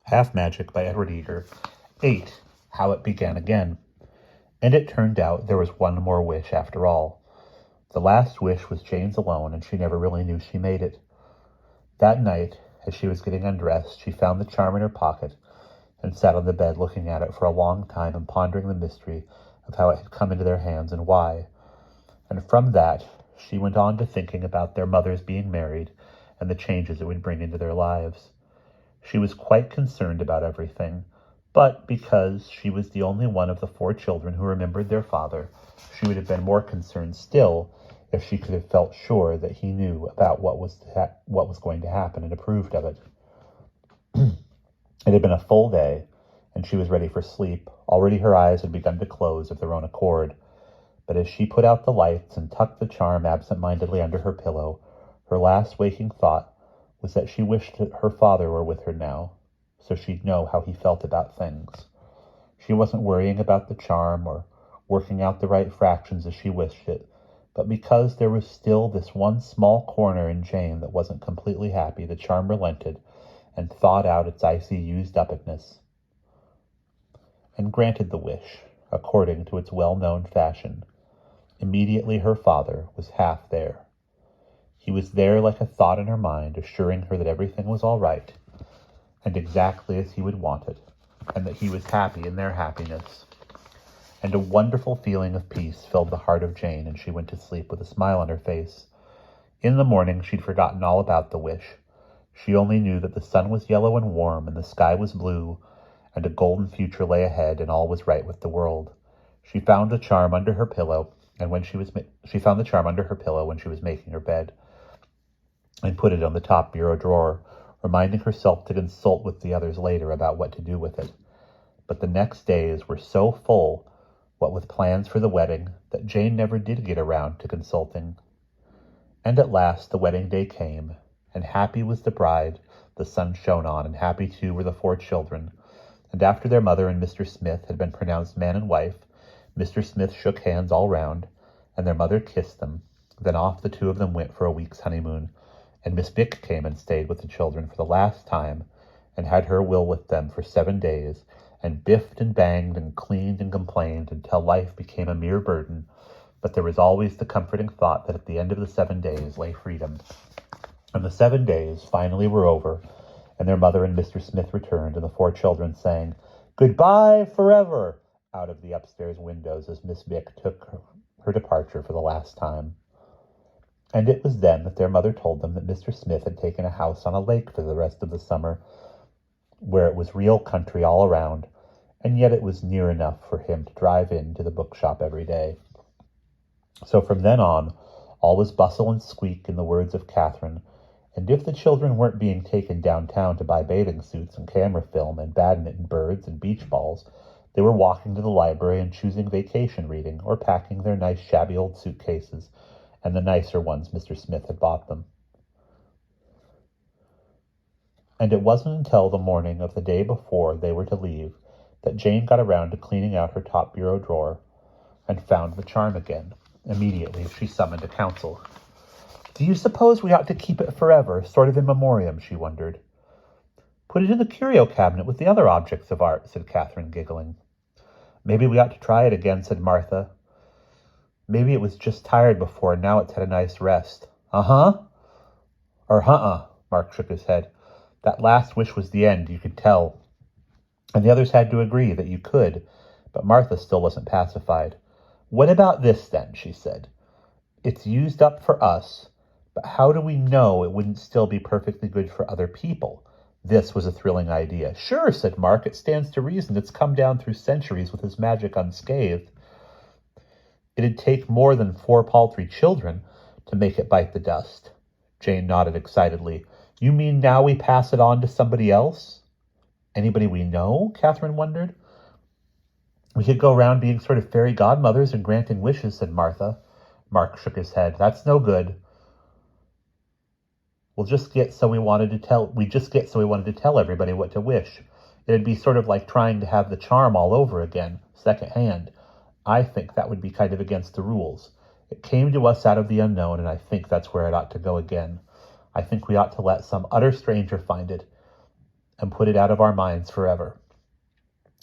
Half Magic by Edward Eager. 8. How It Began Again. And it turned out there was one more wish after all. The last wish was Jane's alone, and she never really knew she made it. That night, as she was getting undressed, she found the charm in her pocket and sat on the bed looking at it for a long time and pondering the mystery of how it had come into their hands and why. And from that, she went on to thinking about their mothers being married and the changes it would bring into their lives. She was quite concerned about everything, but because she was the only one of the 4 children who remembered their father, she would have been more concerned still if she could have felt sure that he knew about what was going to happen and approved of it. It had been a full day, and she was ready for sleep. Already her eyes had begun to close of their own accord. But as she put out the lights and tucked the charm absent-mindedly under her pillow, her last waking thought was that she wished that her father were with her now, so she'd know how he felt about things. She wasn't worrying about the charm or working out the right fractions as she wished it, but because there was still this one small corner in Jane that wasn't completely happy, the charm relented and thawed out its icy used-upness, and granted the wish, according to its well-known fashion. Immediately her father was half there. He was there like a thought in her mind, assuring her that everything was all right, and exactly as he would want it, and that he was happy in their happiness. And a wonderful feeling of peace filled the heart of Jane, and she went to sleep with a smile on her face. In the morning she'd forgotten all about the wish. She only knew that the sun was yellow and warm, and the sky was blue, and a golden future lay ahead, and all was right with the world. She found the charm under her pillow, and when she found the charm under her pillow when she was making her bed, and put it on the top bureau drawer, reminding herself to consult with the others later about what to do with it. But the next days were so full, what with plans for the wedding, that Jane never did get around to consulting. And at last the wedding day came, and happy was the bride the sun shone on, and happy too were the 4 children. And after their mother and Mr. Smith had been pronounced man and wife, Mr. Smith shook hands all round, and their mother kissed them. Then off the 2 of them went for a week's honeymoon, and Miss Bick came and stayed with the children for the last time, and had her will with them for 7 days, and biffed and banged and cleaned and complained until life became a mere burden. But there was always the comforting thought that at the end of the 7 days lay freedom. And the 7 days finally were over, and their mother and Mr. Smith returned, and the 4 children sang, "Goodbye forever," out of the upstairs windows as Miss Bick took her departure for the last time. And it was then that their mother told them that Mr. Smith had taken a house on a lake for the rest of the summer, where it was real country all around, and yet it was near enough for him to drive in to the bookshop every day. So from then on, all was bustle and squeak, in the words of Catherine, and if the children weren't being taken downtown to buy bathing suits and camera film and badminton birds and beach balls, they were walking to the library and choosing vacation reading, or packing their nice shabby old suitcases, and the nicer ones Mr. Smith had bought them. And it wasn't until the morning of the day before they were to leave that Jane got around to cleaning out her top bureau drawer and found the charm again. Immediately she summoned a council. "Do you suppose we ought to keep it forever, sort of in memoriam?" she wondered. "Put it in the curio cabinet with the other objects of art," said Catherine, giggling. "Maybe we ought to try it again," said Martha. "Maybe it was just tired before, and now it's had a nice rest." "Uh-huh." Or "huh-uh," Mark shook his head. "That last wish was the end, you could tell. And the others had to agree that you could, but Martha still wasn't pacified. "What about this, then?" she said. "It's used up for us, but how do we know it wouldn't still be perfectly good for other people?" This was a thrilling idea. "Sure," said Mark. "It stands to reason it's come down through centuries with his magic unscathed. It'd take more than 4 paltry children to make it bite the dust." Jane nodded excitedly. "You mean now we pass it on to somebody else?" "Anybody we know?" Catherine wondered. "We could go round being sort of fairy godmothers and granting wishes," said Martha. Mark shook his head. "That's no good. We just get so we wanted to tell everybody what to wish. It'd be sort of like trying to have the charm all over again, second hand. I think that would be kind of against the rules. It came to us out of the unknown, and I think that's where it ought to go again. I think we ought to let some utter stranger find it, and put it out of our minds forever.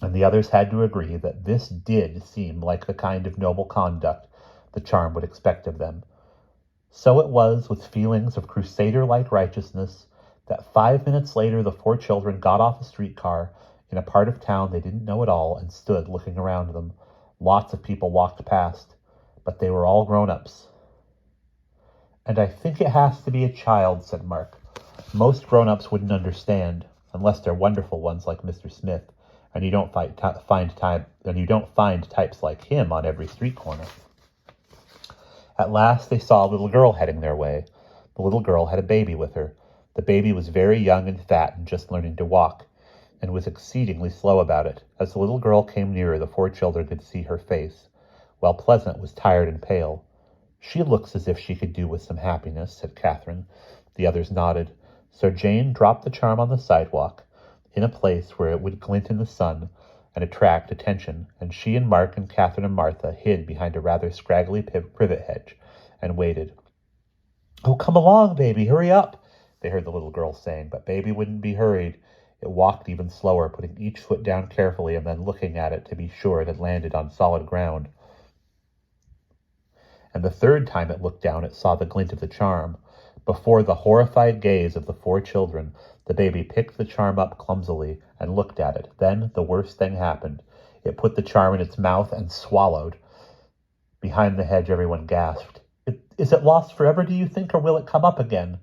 And the others had to agree that this did seem like the kind of noble conduct the charm would expect of them. So it was with feelings of crusader-like righteousness that 5 minutes later the 4 children got off a streetcar in a part of town they didn't know at all and stood looking around them. Lots of people walked past, but they were all grown-ups. "And I think it has to be a child," said Mark. "Most grown-ups wouldn't understand, unless they're wonderful ones like Mr. Smith, and you don't find types like him on every street corner." At last they saw a little girl heading their way. The little girl had a baby with her. The baby was very young and fat and just learning to walk, and was exceedingly slow about it. As the little girl came nearer, the 4 children could see her face. While Pleasant was tired and pale. "She looks as if she could do with some happiness," said Catherine. The others nodded. So Jane dropped the charm on the sidewalk, in a place where it would glint in the sun and attract attention, and she and Mark and Catherine and Martha hid behind a rather scraggly privet hedge and waited. "Oh, come along, baby, hurry up," they heard the little girl saying, but baby wouldn't be hurried. It walked even slower, putting each foot down carefully and then looking at it to be sure it had landed on solid ground. And the 3rd time it looked down, it saw the glint of the charm. Before the horrified gaze of the 4 children, the baby picked the charm up clumsily and looked at it. Then the worst thing happened. It put the charm in its mouth and swallowed. Behind the hedge, everyone gasped. Is it lost forever, do you think, or will it come up again?"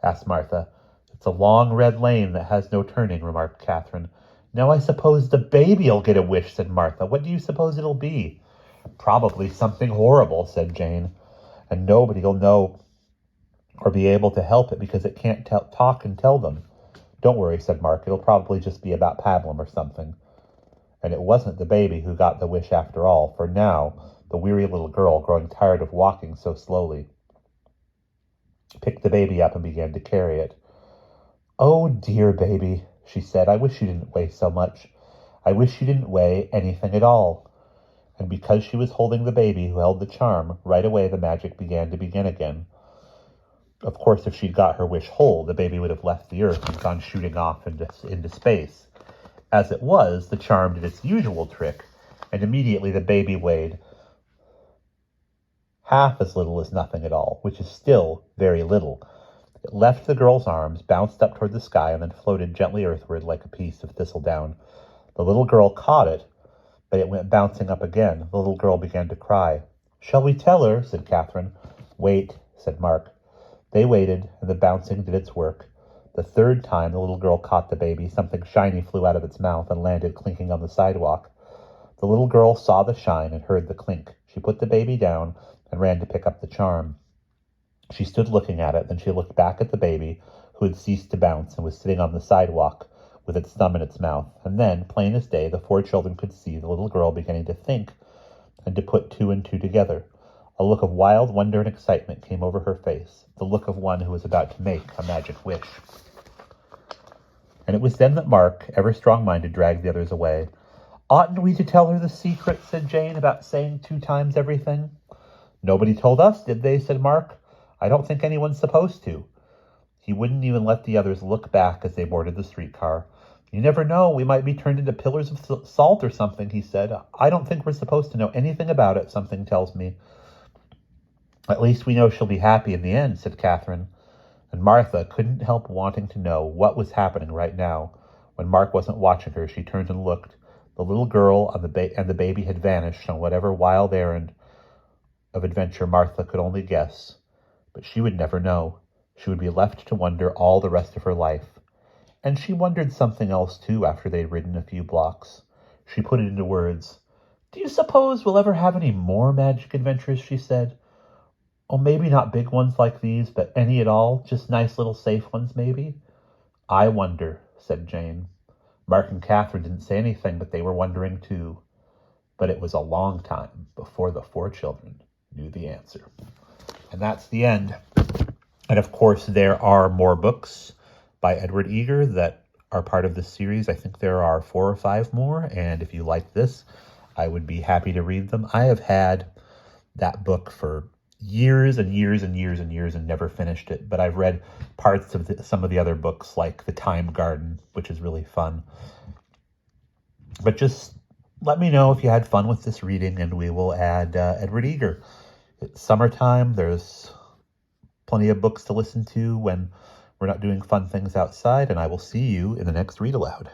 asked Martha. "It's a long red lane that has no turning," remarked Catherine. "Now I suppose the baby'll get a wish," said Martha. "What do you suppose it'll be?" "Probably something horrible," said Jane. "And nobody'll know or be able to help it because it can't talk and tell them." "Don't worry," said Mark. "It'll probably just be about pablum or something." And it wasn't the baby who got the wish after all, for now the weary little girl, growing tired of walking so slowly, picked the baby up and began to carry it. "Oh, dear baby," she said, "I wish you didn't weigh so much. I wish you didn't weigh anything at all." And because she was holding the baby who held the charm, right away the magic began to begin again. Of course, if she'd got her wish whole, the baby would have left the earth and gone shooting off into space. As it was, the charm did its usual trick, and immediately the baby weighed half as little as nothing at all, which is still very little. It left the girl's arms, bounced up toward the sky, and then floated gently earthward like a piece of thistledown. The little girl caught it, but it went bouncing up again. The little girl began to cry. "Shall we tell her?" said Catherine. "Wait," said Mark. They waited, and the bouncing did its work. The 3rd time the little girl caught the baby, something shiny flew out of its mouth and landed clinking on the sidewalk. The little girl saw the shine and heard the clink. She put the baby down and ran to pick up the charm. She stood looking at it, then she looked back at the baby, who had ceased to bounce and was sitting on the sidewalk with its thumb in its mouth. And then, plain as day, the 4 children could see the little girl beginning to think and to put 2 and 2 together. A look of wild wonder and excitement came over her face, the look of one who was about to make a magic wish. And it was then that Mark, ever strong-minded, dragged the others away. "Oughtn't we to tell her the secret," said Jane, "about saying 2 times everything?" "Nobody told us, did they?" said Mark. "I don't think anyone's supposed to." He wouldn't even let the others look back as they boarded the streetcar. "You never know, we might be turned into pillars of salt or something," he said. "I don't think we're supposed to know anything about it, something tells me." "At least we know she'll be happy in the end," said Catherine. And Martha couldn't help wanting to know what was happening right now. When Mark wasn't watching her, she turned and looked. The little girl and the baby had vanished on whatever wild errand of adventure Martha could only guess. But she would never know. She would be left to wonder all the rest of her life. And she wondered something else, too, after they'd ridden a few blocks. She put it into words. "Do you suppose we'll ever have any more magic adventures?" she said. "Oh, maybe not big ones like these, but any at all, just nice little safe ones, maybe." "I wonder," said Jane. Mark and Catherine didn't say anything, but they were wondering too. But it was a long time before the 4 children knew the answer. And that's the end. And of course, there are more books by Edward Eager that are part of this series. I think there are 4 or 5 more, and if you like this, I would be happy to read them. I have had that book for years and years and years and years and never finished it. But I've read parts of some of the other books, like The Time Garden, which is really fun. But just let me know if you had fun with this reading, and we will add Edward Eager. It's summertime. There's plenty of books to listen to when we're not doing fun things outside, and I will see you in the next read aloud.